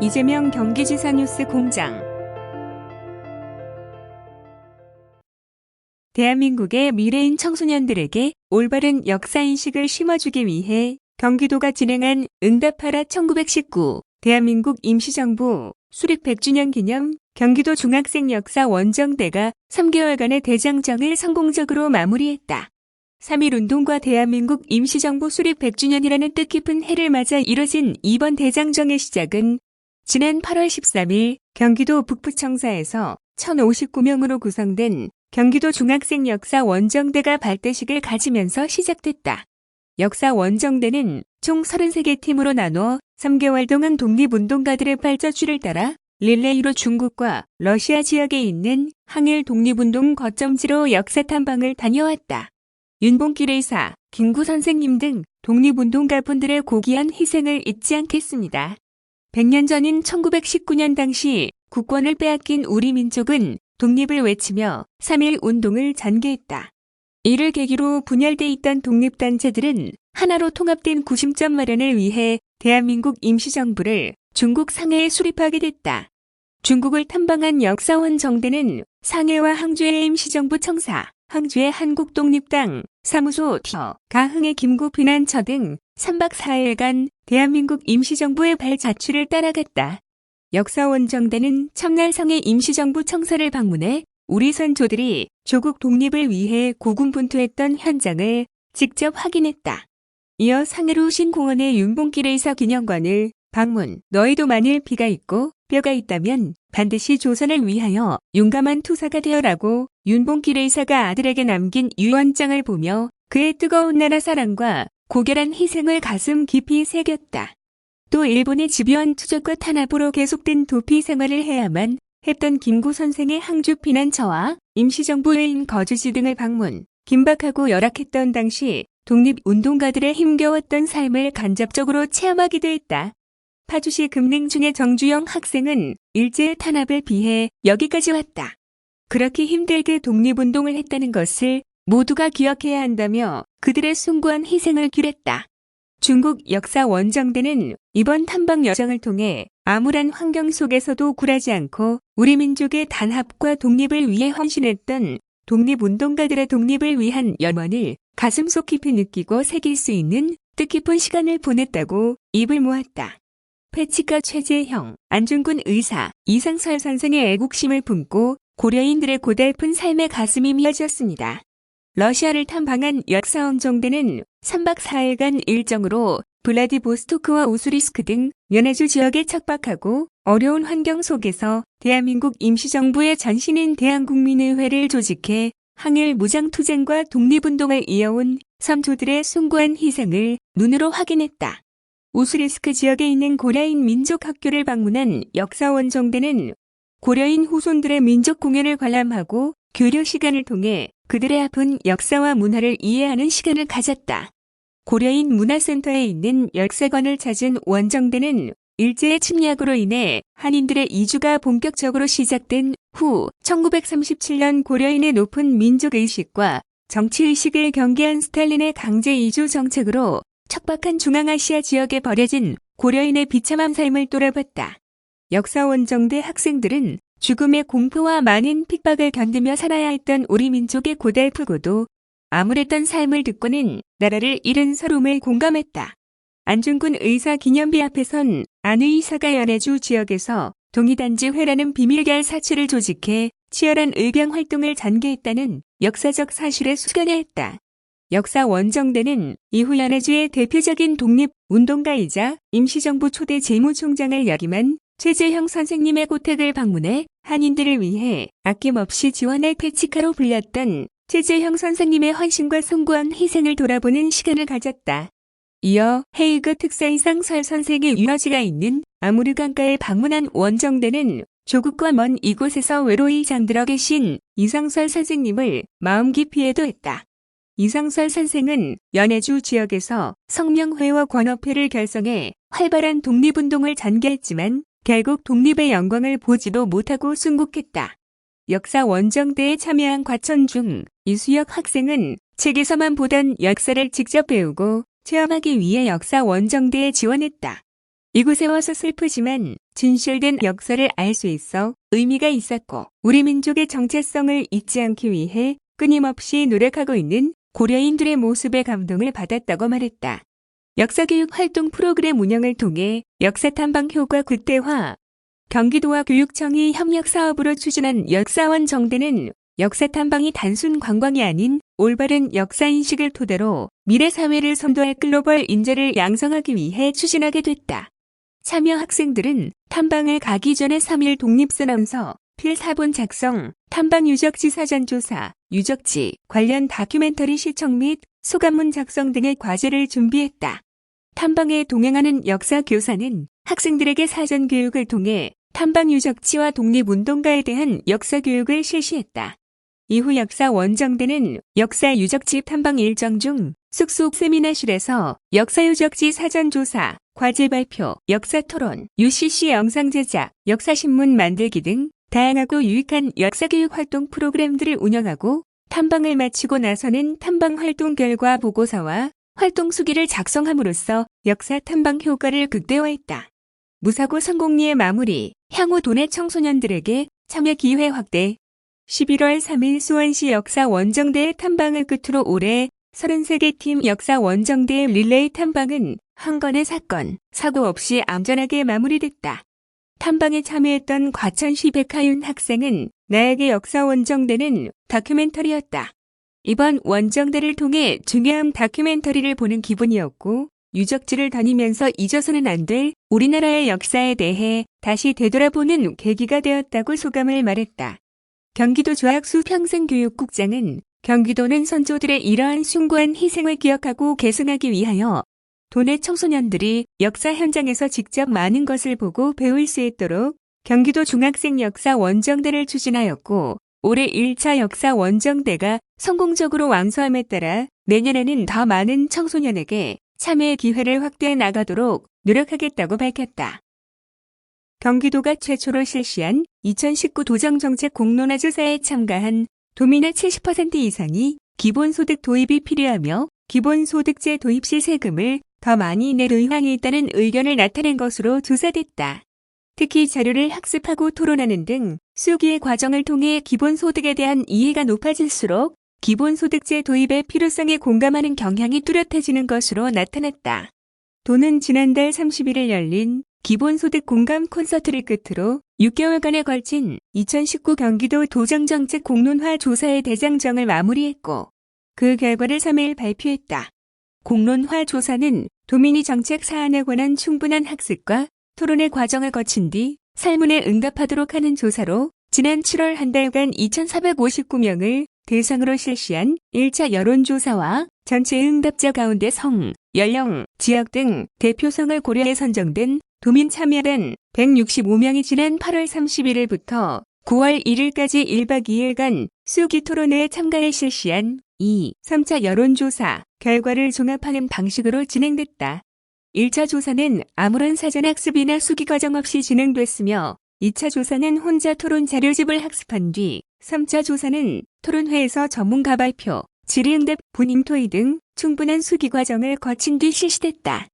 이재명 경기지사 뉴스 공장. 대한민국의 미래인 청소년들에게 올바른 역사인식을 심어주기 위해 경기도가 진행한 응답하라 1919 대한민국 임시정부 수립 100주년 기념 경기도 중학생 역사 원정대가 3개월간의 대장정을 성공적으로 마무리했다. 3.1운동과 대한민국 임시정부 수립 100주년이라는 뜻깊은 해를 맞아 이뤄진 이번 대장정의 시작은 지난 8월 13일 경기도 북부청사에서 1,059명으로 구성된 경기도 중학생 역사 원정대가 발대식을 가지면서 시작됐다. 역사 원정대는 총 33개 팀으로 나눠 3개월 동안 독립운동가들의 발자취를 따라 릴레이로 중국과 러시아 지역에 있는 항일 독립운동 거점지로 역사 탐방을 다녀왔다. 윤봉길 의사, 김구 선생님 등 독립운동가분들의 고귀한 희생을 잊지 않겠습니다. 100년 전인 1919년 당시 국권을 빼앗긴 우리 민족은 독립을 외치며 3.1 운동을 전개했다. 이를 계기로 분열돼 있던 독립단체들은 하나로 통합된 구심점 마련을 위해 대한민국 임시정부를 중국 상해에 수립하게 됐다. 중국을 탐방한 역사원 정대는 상해와 항주의 임시정부 청사, 항주의 한국독립당, 사무소 가흥의 김구피난처 등 3박 4일간 대한민국 임시정부의 발자취를 따라갔다. 역사원정대는 첫날 상해 임시정부 청사를 방문해 우리 선조들이 조국 독립을 위해 고군분투했던 현장을 직접 확인했다. 이어 상해로 신공원의 윤봉길 의사 기념관을 방문. 너희도 만일 피가 있고 뼈가 있다면 반드시 조선을 위하여 용감한 투사가 되어라고 윤봉길 의사가 아들에게 남긴 유언장을 보며 그의 뜨거운 나라 사랑과 고결한 희생을 가슴 깊이 새겼다. 또 일본의 집요한 투적과 탄압으로 계속된 도피 생활을 해야만 했던 김구 선생의 항주 피난처와 임시정부의 거주지 등을 방문, 긴박하고 열악했던 당시 독립운동가들의 힘겨웠던 삶을 간접적으로 체험하기도 했다. 파주시 금능중의 정주영 학생은 일제의 탄압을 피해 여기까지 왔다. 그렇게 힘들게 독립운동을 했다는 것을 모두가 기억해야 한다며 그들의 숭고한 희생을 기렸다. 중국 역사 원정대는 이번 탐방 여정을 통해 암울한 환경 속에서도 굴하지 않고 우리 민족의 단합과 독립을 위해 헌신했던 독립운동가들의 독립을 위한 염원을 가슴속 깊이 느끼고 새길 수 있는 뜻깊은 시간을 보냈다고 입을 모았다. 패치과 최재형, 안중근 의사, 이상설 선생의 애국심을 품고 고려인들의 고달픈 삶의 가슴이 미어졌습니다. 러시아를 탐방한 역사원정대는 3박 4일간 일정으로 블라디보스토크와 우수리스크 등 연해주 지역에 척박하고 어려운 환경 속에서 대한민국 임시정부의 전신인 대한국민의회를 조직해 항일 무장투쟁과 독립운동을 이어온 선조들의 숭고한 희생을 눈으로 확인했다. 우수리스크 지역에 있는 고려인 민족학교를 방문한 역사원정대는 고려인 후손들의 민족 공연을 관람하고 교류 시간을 통해 그들의 아픈 역사와 문화를 이해하는 시간을 가졌다. 고려인 문화센터에 있는 역사관을 찾은 원정대는 일제의 침략으로 인해 한인들의 이주가 본격적으로 시작된 후 1937년 고려인의 높은 민족의식과 정치의식을 경계한 스탈린의 강제 이주 정책으로 척박한 중앙아시아 지역에 버려진 고려인의 비참한 삶을 돌아봤다. 역사원정대 학생들은 죽음의 공포와 많은 핍박을 견디며 살아야 했던 우리 민족의 고달프고도 암울했던 삶을 듣고는 나라를 잃은 서름을 공감했다. 안중근 의사 기념비 앞에선 안 의사가 연해주 지역에서 동이단지회라는 비밀계열 사치를 조직해 치열한 의병 활동을 전개했다는 역사적 사실에 숙연해했다. 역사 원정대는 이후 연해주의 대표적인 독립운동가이자 임시정부 초대 재무총장을 역임한 최재형 선생님의 고택을 방문해 한인들을 위해 아낌없이 지원할 패치카로 불렸던 최재형 선생님의 헌신과 숭고한 희생을 돌아보는 시간을 가졌다. 이어 헤이그 특사 이상설 선생의 유화지가 있는 아무르 강가에 방문한 원정대는 조국과 먼 이곳에서 외로이 잠들어 계신 이상설 선생님을 마음 깊이 애도했다. 이상설 선생은 연해주 지역에서 성명회와 권업회를 결성해 활발한 독립운동을 전개했지만 결국 독립의 영광을 보지도 못하고 순국했다. 역사 원정대에 참여한 과천중 이수혁 학생은 책에서만 보던 역사를 직접 배우고 체험하기 위해 역사 원정대에 지원했다. 이곳에 와서 슬프지만 진실된 역사를 알 수 있어 의미가 있었고 우리 민족의 정체성을 잊지 않기 위해 끊임없이 노력하고 있는 고려인들의 모습에 감동을 받았다고 말했다. 역사교육 활동 프로그램 운영을 통해 역사탐방 효과 극대화, 경기도와 교육청이 협력 사업으로 추진한 역사원 정대는 역사탐방이 단순 관광이 아닌 올바른 역사인식을 토대로 미래 사회를 선도할 글로벌 인재를 양성하기 위해 추진하게 됐다. 참여 학생들은 탐방을 가기 전에 3일 독립선언서, 필사본 작성, 탐방 유적지 사전 조사, 유적지 관련 다큐멘터리 시청 및 소감문 작성 등의 과제를 준비했다. 탐방에 동행하는 역사교사는 학생들에게 사전 교육을 통해 탐방 유적지와 독립운동가에 대한 역사 교육을 실시했다. 이후 역사 원정대는 역사 유적지 탐방 일정 중 숙소 세미나실에서 역사 유적지 사전 조사, 과제 발표, 역사 토론, UCC 영상 제작, 역사신문 만들기 등 다양하고 유익한 역사교육 활동 프로그램들을 운영하고 탐방을 마치고 나서는 탐방 활동 결과 보고서와 활동 수기를 작성함으로써 역사 탐방 효과를 극대화했다. 무사고 성공리의 마무리, 향후 도내 청소년들에게 참여 기회 확대. 11월 3일 수원시 역사 원정대의 탐방을 끝으로 올해 33개 팀 역사 원정대의 릴레이 탐방은 한 건의 사건, 사고 없이 안전하게 마무리됐다. 탐방에 참여했던 과천시 백하윤 학생은 나에게 역사 원정대는 다큐멘터리였다. 이번 원정대를 통해 중요한 다큐멘터리를 보는 기분이었고 유적지를 다니면서 잊어서는 안 될 우리나라의 역사에 대해 다시 되돌아보는 계기가 되었다고 소감을 말했다. 경기도 조학수 평생교육국장은 경기도는 선조들의 이러한 숭고한 희생을 기억하고 계승하기 위하여 도내 청소년들이 역사 현장에서 직접 많은 것을 보고 배울 수 있도록 경기도 중학생 역사 원정대를 추진하였고 올해 1차 역사 원정대가 성공적으로 완수함에 따라 내년에는 더 많은 청소년에게 참여의 기회를 확대해 나가도록 노력하겠다고 밝혔다. 경기도가 최초로 실시한 2019 도정정책 공론화 조사에 참가한 도민의 70% 이상이 기본소득 도입이 필요하며 기본소득제 도입 시 세금을 더 많이 낼 의향이 있다는 의견을 나타낸 것으로 조사됐다. 특히 자료를 학습하고 토론하는 등 수기의 과정을 통해 기본소득에 대한 이해가 높아질수록 기본소득제 도입의 필요성에 공감하는 경향이 뚜렷해지는 것으로 나타났다. 도는 지난달 31일 열린 기본소득 공감 콘서트를 끝으로 6개월간에 걸친 2019 경기도 도정정책 공론화 조사의 대장정을 마무리했고 그 결과를 3일 발표했다. 공론화 조사는 도민이 정책 사안에 관한 충분한 학습과 토론의 과정을 거친 뒤 설문에 응답하도록 하는 조사로 지난 7월 한 달간 2,459명을 대상으로 실시한 1차 여론조사와 전체 응답자 가운데 성, 연령, 지역 등 대표성을 고려해 선정된 도민 참여단 165명이 지난 8월 31일부터 9월 1일까지 1박 2일간 수기 토론회에 참가해 실시한 3차 여론조사 결과를 종합하는 방식으로 진행됐다. 1차 조사는 아무런 사전 학습이나 수기 과정 없이 진행됐으며 2차 조사는 혼자 토론 자료집을 학습한 뒤 3차 조사는 토론회에서 전문가 발표, 질의응답, 본인 토의 등 충분한 수기 과정을 거친 뒤 실시됐다.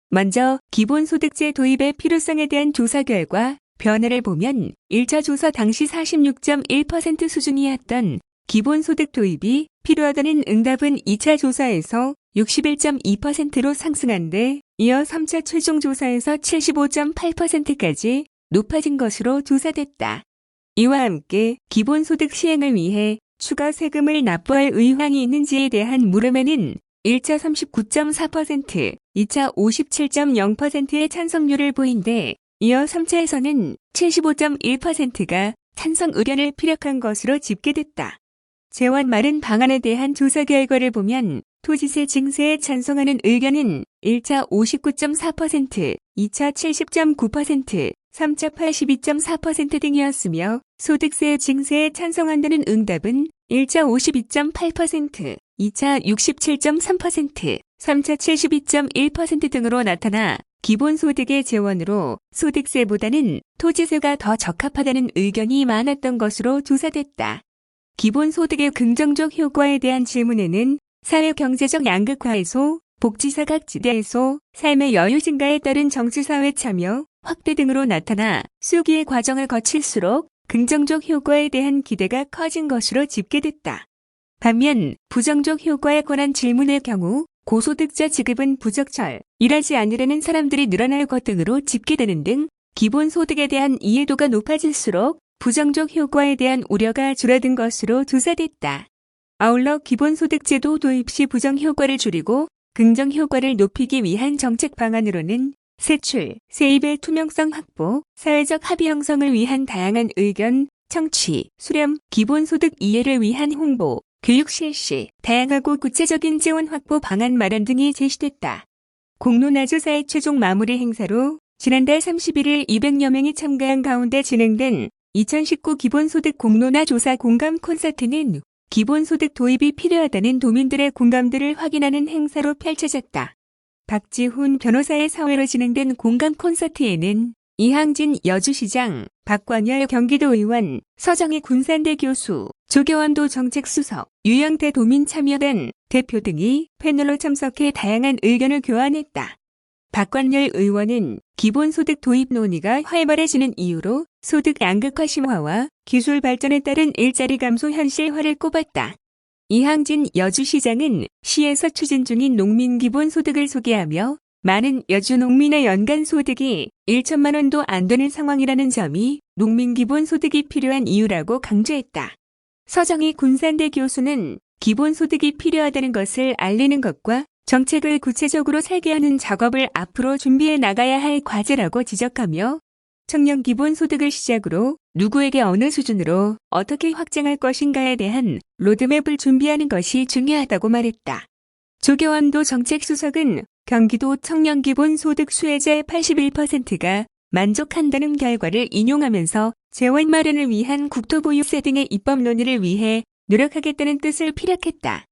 먼저 기본소득제 도입의 필요성에 대한 조사 결과 변화를 보면 1차 조사 당시 46.1% 수준이었던 기본소득 도입이 필요하다는 응답은 2차 조사에서 61.2%로 상승한 데 이어 3차 최종 조사에서 75.8%까지 높아진 것으로 조사됐다. 이와 함께 기본소득 시행을 위해 추가 세금을 납부할 의향이 있는지에 대한 물음에는 1차 39.4%, 2차 57.0%의 찬성률을 보인데 이어 3차에서는 75.1%가 찬성 의견을 피력한 것으로 집계됐다. 재원 마련 방안에 대한 조사 결과를 보면 토지세 증세에 찬성하는 의견은 1차 59.4%, 2차 70.9%, 3차 82.4% 등이었으며 소득세 증세에 찬성한다는 응답은 1차 52.8%, 2차 67.3%, 3차 72.1% 등으로 나타나 기본소득의 재원으로 소득세보다는 토지세가 더 적합하다는 의견이 많았던 것으로 조사됐다. 기본소득의 긍정적 효과에 대한 질문에는 사회경제적 양극화 해소, 복지사각지대 해소, 삶의 여유 증가에 따른 정치사회 참여, 확대 등으로 나타나 수기의 과정을 거칠수록 긍정적 효과에 대한 기대가 커진 것으로 집계됐다. 반면 부정적 효과에 관한 질문의 경우 고소득자 지급은 부적절, 일하지 않으려는 사람들이 늘어날 것 등으로 집계되는 등 기본소득에 대한 이해도가 높아질수록 부정적 효과에 대한 우려가 줄어든 것으로 조사됐다. 아울러 기본소득제도 도입 시 부정효과를 줄이고 긍정효과를 높이기 위한 정책 방안으로는 세출, 세입의 투명성 확보, 사회적 합의 형성을 위한 다양한 의견, 청취, 수렴, 기본소득 이해를 위한 홍보, 교육 실시, 다양하고 구체적인 재원 확보 방안 마련 등이 제시됐다. 공론화 조사의 최종 마무리 행사로 지난달 31일 200여 명이 참가한 가운데 진행된 2019 기본소득 공론화 조사 공감 콘서트는 기본소득 도입이 필요하다는 도민들의 공감들을 확인하는 행사로 펼쳐졌다. 박지훈 변호사의 사회로 진행된 공감 콘서트에는 이항진 여주시장, 박광열 경기도 의원, 서정희 군산대 교수, 조교원도 정책수석, 유영태 도민참여단 대표 등이 패널로 참석해 다양한 의견을 교환했다. 박광열 의원은 기본소득 도입 논의가 활발해지는 이유로 소득 양극화 심화와 기술 발전에 따른 일자리 감소 현실화를 꼽았다. 이항진 여주시장은 시에서 추진 중인 농민 기본소득을 소개하며 많은 여주 농민의 연간 소득이 1천만 원도 안 되는 상황이라는 점이 농민 기본소득이 필요한 이유라고 강조했다. 서정희 군산대 교수는 기본소득이 필요하다는 것을 알리는 것과 정책을 구체적으로 설계하는 작업을 앞으로 준비해 나가야 할 과제라고 지적하며 청년 기본소득을 시작으로 누구에게 어느 수준으로 어떻게 확장할 것인가에 대한 로드맵을 준비하는 것이 중요하다고 말했다. 조교원도 정책수석은 경기도 청년 기본소득 수혜자의 81%가 만족한다는 결과를 인용하면서 재원 마련을 위한 국토보유세 등의 입법 논의를 위해 노력하겠다는 뜻을 피력했다.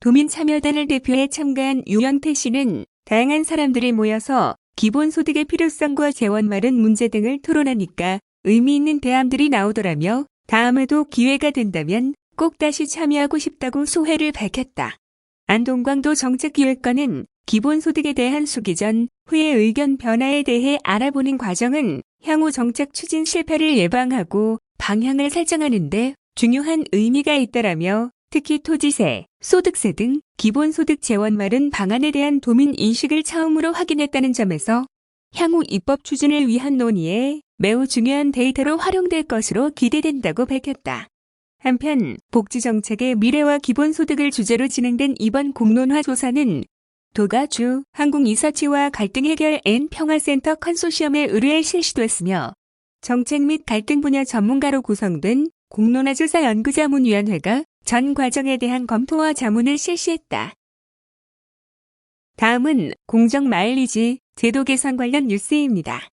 도민참여단을 대표해 참가한 유영태 씨는 다양한 사람들이 모여서 기본소득의 필요성과 재원 마련 문제 등을 토론하니까 의미 있는 대안들이 나오더라며 다음에도 기회가 된다면 꼭 다시 참여하고 싶다고 소회를 밝혔다. 안동광도 정책기획관은 기본소득에 대한 수기 전 후의 의견 변화에 대해 알아보는 과정은 향후 정책 추진 실패를 예방하고 방향을 설정하는 데 중요한 의미가 있다라며 특히 토지세, 소득세 등 기본소득 재원 마련 방안에 대한 도민 인식을 처음으로 확인했다는 점에서 향후 입법 추진을 위한 논의에 매우 중요한 데이터로 활용될 것으로 기대된다고 밝혔다. 한편 복지정책의 미래와 기본소득을 주제로 진행된 이번 공론화 조사는 도가 주 항공리서치와 갈등 해결 앤 평화센터 컨소시엄에 의뢰해 실시됐으며 정책 및 갈등 분야 전문가로 구성된 공론화 조사 연구자문위원회가 전 과정에 대한 검토와 자문을 실시했다. 다음은 공정 마일리지 제도 개선 관련 뉴스입니다.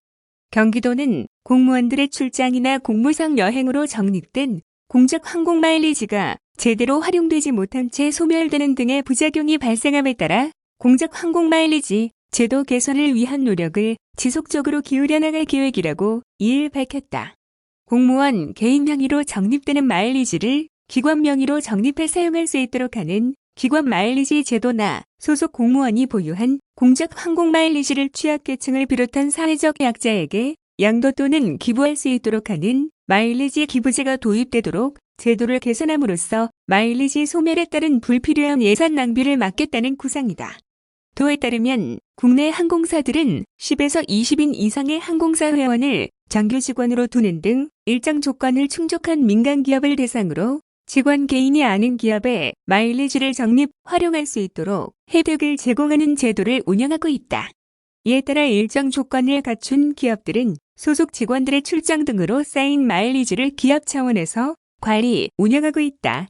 경기도는 공무원들의 출장이나 공무상 여행으로 적립된 공적 항공 마일리지가 제대로 활용되지 못한 채 소멸되는 등의 부작용이 발생함에 따라 공적 항공 마일리지 제도 개선을 위한 노력을 지속적으로 기울여 나갈 계획이라고 2일 밝혔다. 공무원 개인 명의로 적립되는 마일리지를 기관 명의로 적립해 사용할 수 있도록 하는 기관 마일리지 제도나 소속 공무원이 보유한 공적 항공 마일리지를 취약계층을 비롯한 사회적 약자에게 양도 또는 기부할 수 있도록 하는 마일리지 기부제가 도입되도록 제도를 개선함으로써 마일리지 소멸에 따른 불필요한 예산 낭비를 막겠다는 구상이다. 도에 따르면 국내 항공사들은 10에서 20인 이상의 항공사 회원을 정규 직원으로 두는 등 일정 조건을 충족한 민간 기업을 대상으로 직원 개인이 아닌 기업에 마일리지를 적립, 활용할 수 있도록 혜택을 제공하는 제도를 운영하고 있다. 이에 따라 일정 조건을 갖춘 기업들은 소속 직원들의 출장 등으로 쌓인 마일리지를 기업 차원에서 관리, 운영하고 있다.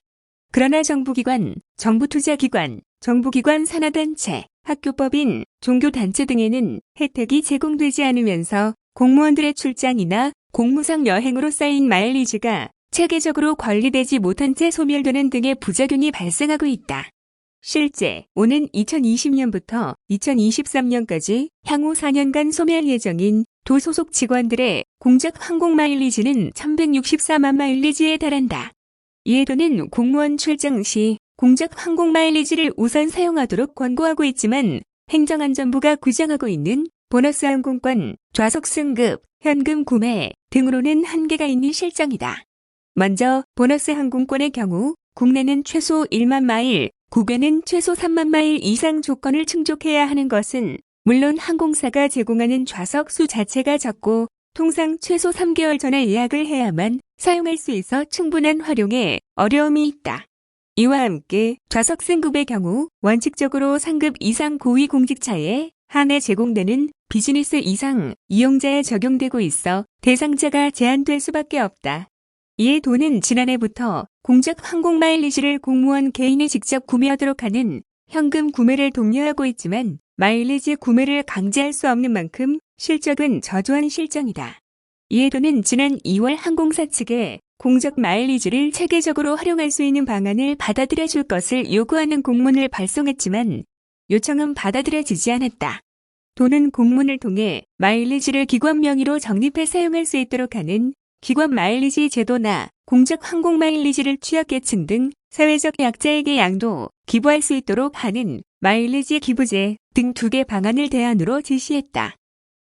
그러나 정부기관, 정부투자기관, 정부기관 산하단체, 학교법인, 종교단체 등에는 혜택이 제공되지 않으면서 공무원들의 출장이나 공무상 여행으로 쌓인 마일리지가 체계적으로 관리되지 못한 채 소멸되는 등의 부작용이 발생하고 있다. 실제 오는 2020년부터 2023년까지 향후 4년간 소멸 예정인 도 소속 직원들의 공적 항공 마일리지는 1164만 마일리지에 달한다. 이에 도는 공무원 출장 시 공적 항공 마일리지를 우선 사용하도록 권고하고 있지만 행정안전부가 규정하고 있는 보너스 항공권, 좌석 승급, 현금 구매 등으로는 한계가 있는 실정이다. 먼저 보너스 항공권의 경우 국내는 최소 1만 마일, 국외는 최소 3만 마일 이상 조건을 충족해야 하는 것은 물론 항공사가 제공하는 좌석 수 자체가 적고 통상 최소 3개월 전에 예약을 해야만 사용할 수 있어 충분한 활용에 어려움이 있다. 이와 함께 좌석 승급의 경우 원칙적으로 상급 이상 고위 공직자에 한해 제공되는 비즈니스 이상 이용자에 적용되고 있어 대상자가 제한될 수밖에 없다. 이에 도는 지난해부터 공적 항공 마일리지를 공무원 개인이 직접 구매하도록 하는 현금 구매를 독려하고 있지만 마일리지 구매를 강제할 수 없는 만큼 실적은 저조한 실정이다. 이에 도는 지난 2월 항공사 측에 공적 마일리지를 체계적으로 활용할 수 있는 방안을 받아들여 줄 것을 요구하는 공문을 발송했지만 요청은 받아들여지지 않았다. 도는 공문을 통해 마일리지를 기관 명의로 적립해 사용할 수 있도록 하는 기관 마일리지 제도나 공적 항공 마일리지를 취약계층 등 사회적 약자에게 양도, 기부할 수 있도록 하는 마일리지 기부제 등 2개 방안을 대안으로 제시했다.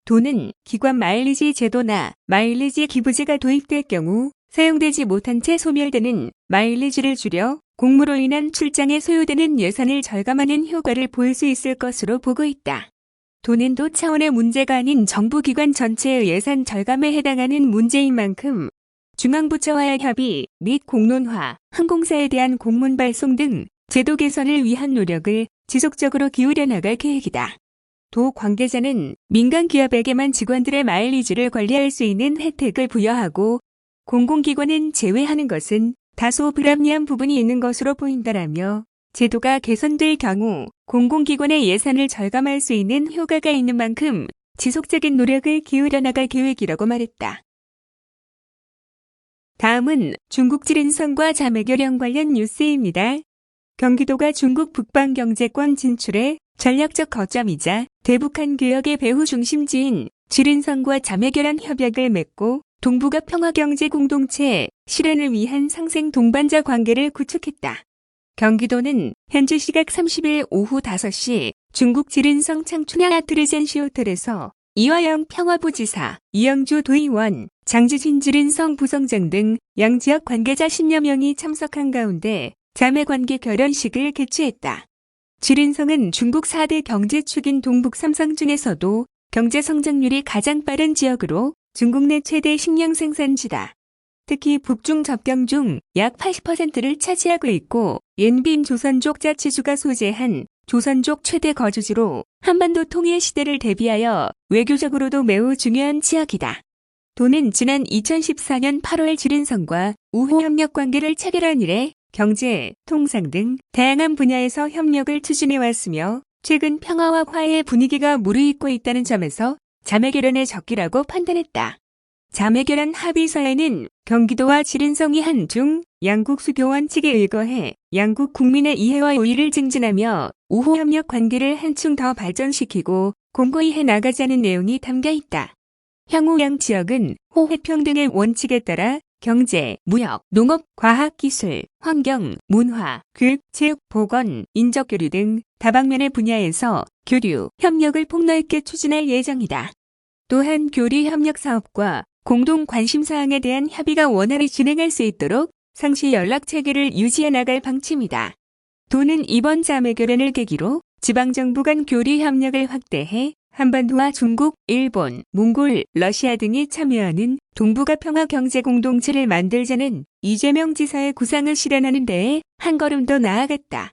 도는 기관 마일리지 제도나 마일리지 기부제가 도입될 경우 사용되지 못한 채 소멸되는 마일리지를 줄여 공무로 인한 출장에 소요되는 예산을 절감하는 효과를 볼 수 있을 것으로 보고 있다. 도는 도 차원의 문제가 아닌 정부기관 전체의 예산 절감에 해당하는 문제인 만큼 중앙부처와의 협의 및 공론화, 항공사에 대한 공문 발송 등 제도 개선을 위한 노력을 지속적으로 기울여 나갈 계획이다. 도 관계자는 민간 기업에게만 직원들의 마일리지를 관리할 수 있는 혜택을 부여하고 공공기관은 제외하는 것은 다소 불합리한 부분이 있는 것으로 보인다라며 제도가 개선될 경우 공공기관의 예산을 절감할 수 있는 효과가 있는 만큼 지속적인 노력을 기울여 나갈 계획이라고 말했다. 다음은 중국 지린성과 자매결연 관련 뉴스입니다. 경기도가 중국 북방경제권 진출에 전략적 거점이자 대북한 개혁의 배후 중심지인 지린성과 자매결연 협약을 맺고 동북아 평화경제 공동체 실현을 위한 상생 동반자 관계를 구축했다. 경기도는 현지 시각 30일 오후 5시 중국 지린성 창춘야 아트리젠시 호텔에서 이화영 평화부지사, 이영주 도의원, 장지진 지린성 부성장 등 양지역 관계자 10여 명이 참석한 가운데 자매관계 결연식을 개최했다. 지린성은 중국 4대 경제축인 동북 3성 중에서도 경제성장률이 가장 빠른 지역으로 중국 내 최대 식량 생산지다. 특히 북중 접경 중 약 80%를 차지하고 있고 옌빈 조선족 자치주가 소재한 조선족 최대 거주지로 한반도 통일 시대를 대비하여 외교적으로도 매우 중요한 지역이다. 도는 지난 2014년 8월 지린성과 우호 협력 관계를 체결한 이래 경제, 통상 등 다양한 분야에서 협력을 추진해왔으며 최근 평화와 화해의 분위기가 무르익고 있다는 점에서 자매결연의 적기라고 판단했다. 자매결연 합의서에는 경기도와 지린성이 한중 양국 수교원 측에 의거해 양국 국민의 이해와 우위를 증진하며 우호 협력 관계를 한층 더 발전시키고 공고히 해나가자는 내용이 담겨 있다. 향후 양 지역은 호혜평등의 원칙에 따라 경제, 무역, 농업, 과학기술, 환경, 문화, 교육, 체육, 보건, 인적교류 등 다방면의 분야에서 교류, 협력을 폭넓게 추진할 예정이다. 또한 교류 협력 사업과 공동 관심사항에 대한 협의가 원활히 진행할 수 있도록 상시 연락체계를 유지해 나갈 방침이다. 도는 이번 자매결연을 계기로 지방정부 간 교류 협력을 확대해 한반도와 중국, 일본, 몽골, 러시아 등이 참여하는 동북아 평화 경제 공동체를 만들자는 이재명 지사의 구상을 실현하는 데에 한 걸음 더 나아갔다.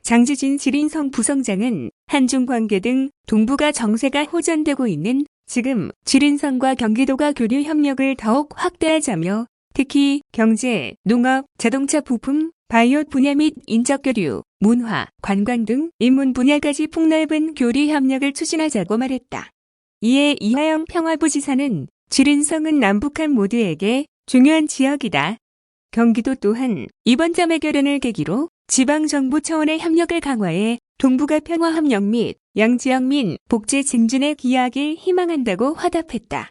장지진 지린성 부성장은 한중 관계 등 동북아 정세가 호전되고 있는 지금 지린성과 경기도가 교류 협력을 더욱 확대하자며 특히 경제, 농업, 자동차 부품, 바이오 분야 및 인적교류, 문화, 관광 등 인문 분야까지 폭넓은 교류 협력을 추진하자고 말했다. 이에 이화영 평화부지사는 지린성은 남북한 모두에게 중요한 지역이다. 경기도 또한 이번 자매결연을 계기로 지방정부 차원의 협력을 강화해 동북아 평화협력 및 양지역 민 복지 증진에 기여하길 희망한다고 화답했다.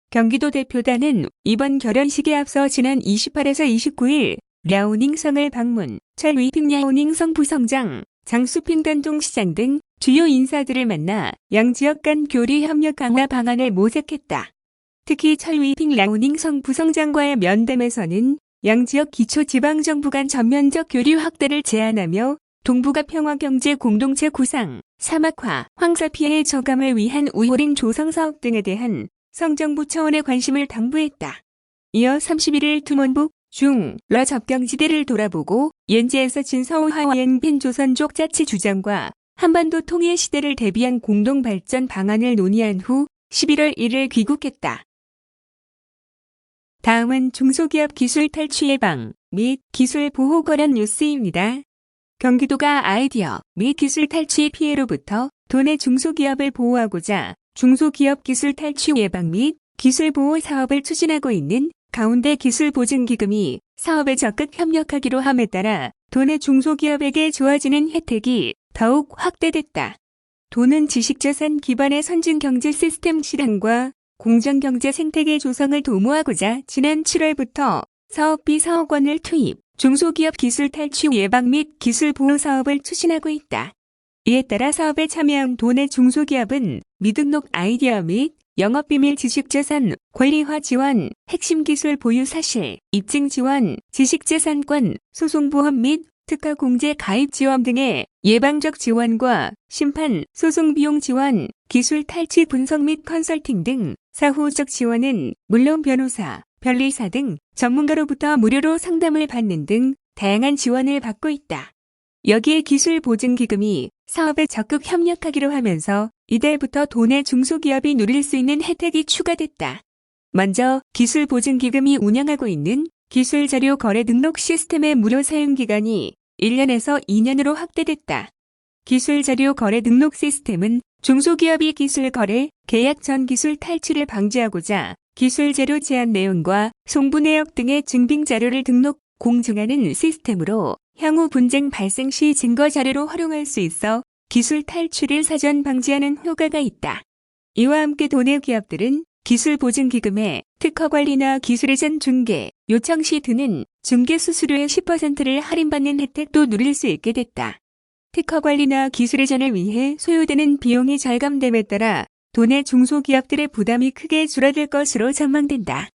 경기도 대표단은 이번 결연식에 앞서 지난 28에서 29일 랴오닝성을 방문, 철위핑 랴오닝성 부성장, 장수핑 단동시장 등 주요 인사들을 만나 양지역 간 교류 협력 강화 방안을 모색했다. 특히 철위핑 라우닝 성 부성장과의 면담에서는 양지역 기초지방정부 간 전면적 교류 확대를 제안하며 동북아 평화경제 공동체 구상, 사막화, 황사 피해 저감을 위한 우호링 조성 사업 등에 대한 성정부 차원의 관심을 당부했다. 이어 31일 투몬북 중,러 접경지대를 돌아보고 연지에서 진서우하와연빈 조선족 자치주장과 한반도 통일 시대를 대비한 공동발전 방안을 논의한 후 11월 1일 귀국했다. 다음은 중소기업 기술 탈취 예방 및 기술 보호 관련 뉴스입니다. 경기도가 아이디어 및 기술 탈취 피해로부터 도내 중소기업을 보호하고자 중소기업 기술 탈취 예방 및 기술 보호 사업을 추진하고 있는 가운데 기술보증기금이 사업에 적극 협력하기로 함에 따라 도내 중소기업에게 주어지는 혜택이 더욱 확대됐다. 도는 지식자산 기반의 선진경제 시스템 실현과 공정경제 생태계 조성을 도모하고자 지난 7월부터 사업비 4억 원을 투입, 중소기업 기술 탈취 예방 및 기술 보호 사업을 추진하고 있다. 이에 따라 사업에 참여한 도내 중소기업은 미등록 아이디어 및 영업비밀 지식자산 권리화 지원, 핵심 기술 보유 사실, 입증 지원, 지식재산권, 소송보험 및 특허 공제 가입 지원 등의 예방적 지원과 심판, 소송 비용 지원, 기술 탈취 분석 및 컨설팅 등 사후적 지원은 물론 변호사, 변리사 등 전문가로부터 무료로 상담을 받는 등 다양한 지원을 받고 있다. 여기에 기술보증기금이 사업에 적극 협력하기로 하면서 이달부터 도내 중소기업이 누릴 수 있는 혜택이 추가됐다. 먼저 기술보증기금이 운영하고 있는 기술자료 거래 등록 시스템의 무료 사용기간이 1년에서 2년으로 확대됐다. 기술자료 거래 등록 시스템은 중소기업이 기술 거래, 계약 전 기술 탈취를 방지하고자 기술자료 제한 내용과 송부 내역 등의 증빙 자료를 등록, 공증하는 시스템으로 향후 분쟁 발생 시 증거 자료로 활용할 수 있어 기술 탈취를 사전 방지하는 효과가 있다. 이와 함께 도내 기업들은 기술보증기금의 특허관리나 기술이전 중개, 요청 시 드는 중개 수수료의 10%를 할인받는 혜택도 누릴 수 있게 됐다. 특허관리나 기술이전을 위해 소요되는 비용이 절감됨에 따라 도내 중소기업들의 부담이 크게 줄어들 것으로 전망된다.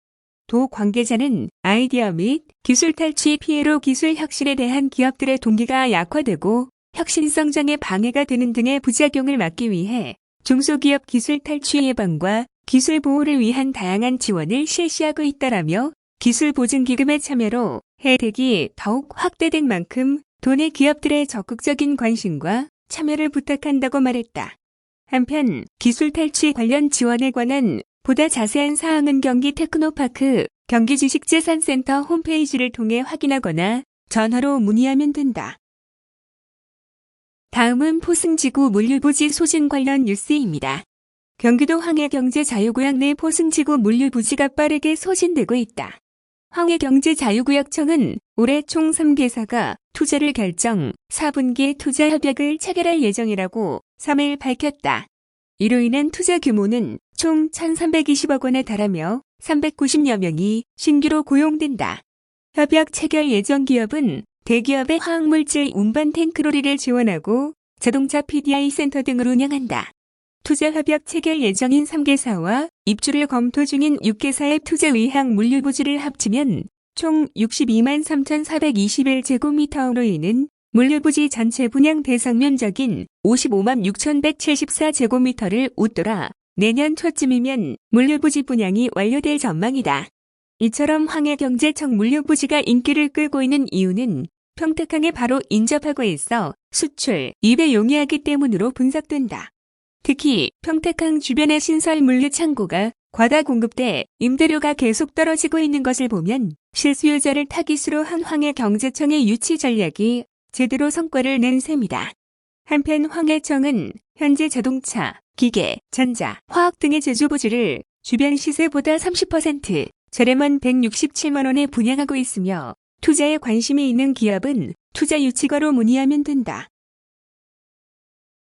도 관계자는 아이디어 및 기술 탈취 피해로 기술 혁신에 대한 기업들의 동기가 약화되고 혁신 성장에 방해가 되는 등의 부작용을 막기 위해 중소기업 기술 탈취 예방과 기술 보호를 위한 다양한 지원을 실시하고 있다라며 기술보증기금의 참여로 혜택이 더욱 확대된 만큼 도내 기업들의 적극적인 관심과 참여를 부탁한다고 말했다. 한편 기술 탈취 관련 지원에 관한 보다 자세한 사항은 경기 테크노파크 경기지식재산센터 홈페이지를 통해 확인하거나 전화로 문의하면 된다. 다음은 포승지구 물류부지 소진 관련 뉴스입니다. 경기도 황해경제자유구역 내 포승지구 물류부지가 빠르게 소진되고 있다. 황해경제자유구역청은 올해 총 3개사가 투자를 결정, 4분기 투자 협약을 체결할 예정이라고 3일 밝혔다. 이로 인한 투자 규모는 총 1,320억 원에 달하며 390여 명이 신규로 고용된다. 협약 체결 예정 기업은 대기업의 화학물질 운반 탱크로리를 지원하고 자동차 PDI 센터 등을 운영한다. 투자 협약 체결 예정인 3개사와 입주를 검토 중인 6개사의 투자 의학 물류부지를 합치면 총 62만 3,421제곱미터로 이는 물류부지 전체 분양 대상 면적인 55만 6,174제곱미터를 웃돌아 내년 초쯤이면 물류부지 분양이 완료될 전망이다. 이처럼 황해경제청 물류부지가 인기를 끌고 있는 이유는 평택항에 바로 인접하고 있어 수출, 입에 용이하기 때문으로 분석된다. 특히 평택항 주변의 신설 물류 창고가 과다 공급돼 임대료가 계속 떨어지고 있는 것을 보면 실수요자를 타깃으로 한 황해경제청의 유치 전략이 제대로 성과를 낸 셈이다. 한편 황해청은 현재 자동차, 기계, 전자, 화학 등의 제조부지를 주변 시세보다 30% 저렴한 167만 원에 분양하고 있으며 투자에 관심이 있는 기업은 투자 유치과로 문의하면 된다.